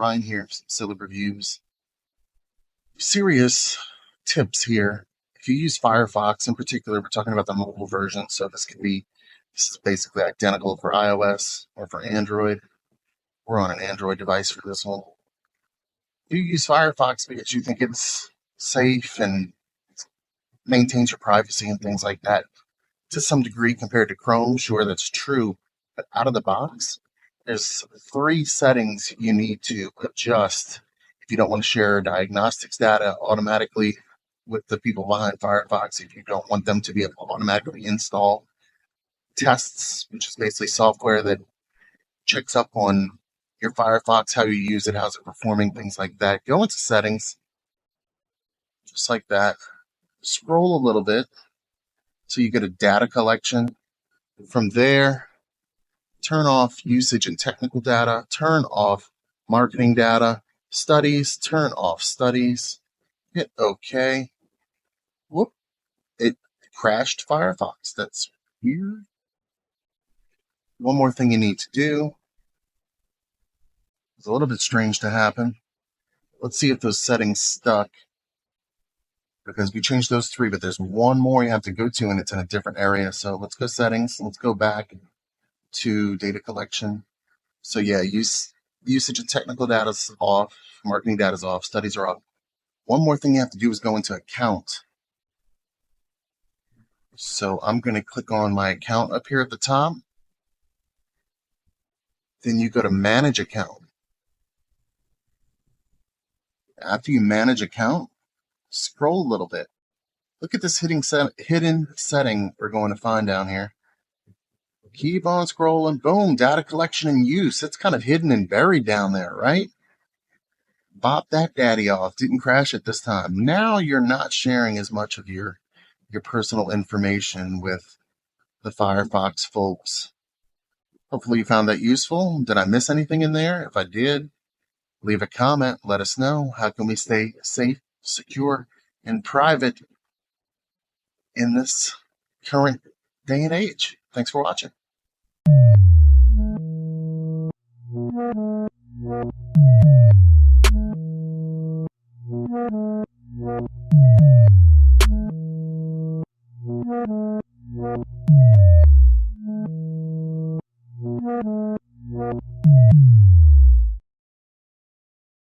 Ryan here, some silly reviews. Serious tips here. If you use Firefox in particular, we're talking about the mobile version, so this is basically identical for iOS or for Android. We're on an Android device for this one. You use Firefox because you think it's safe and maintains your privacy and things like that to some degree compared to Chrome. Sure, that's true. But out of the box, there's 3 settings you need to adjust if you don't want to share diagnostics data automatically with the people behind Firefox, if you don't want them to be able to automatically install tests, which is basically software that checks up on your Firefox, how you use it, how's it performing, things like that. Go into settings, just like that. Scroll a little bit so you get a data collection. From there, turn off usage and technical data, turn off marketing data, studies, turn off studies, hit OK. Whoop, it crashed Firefox. That's weird. One more thing you need to do. It's a little bit strange to happen. Let's see if those settings stuck, because we changed those 3, but there's one more you have to go to, and it's in a different area. So let's go settings. Let's go back to data collection. So yeah, usage and technical data is off, marketing data is off, studies are off. One more thing you have to do is go into account. So I'm going to click on my account up here at the top. Then you go to manage account. After you manage account, scroll a little bit. Look at this hidden setting we're going to find down here. Keep on scrolling. Boom, data collection and use. It's kind of hidden and buried down there, right? Bop that daddy off. Didn't crash it this time. Now you're not sharing as much of your personal information with the Firefox folks. Hopefully you found that useful. Did I miss anything in there? If I did, leave a comment. Let us know. How can we stay safe, secure, and private in this current day and age? Thanks for watching.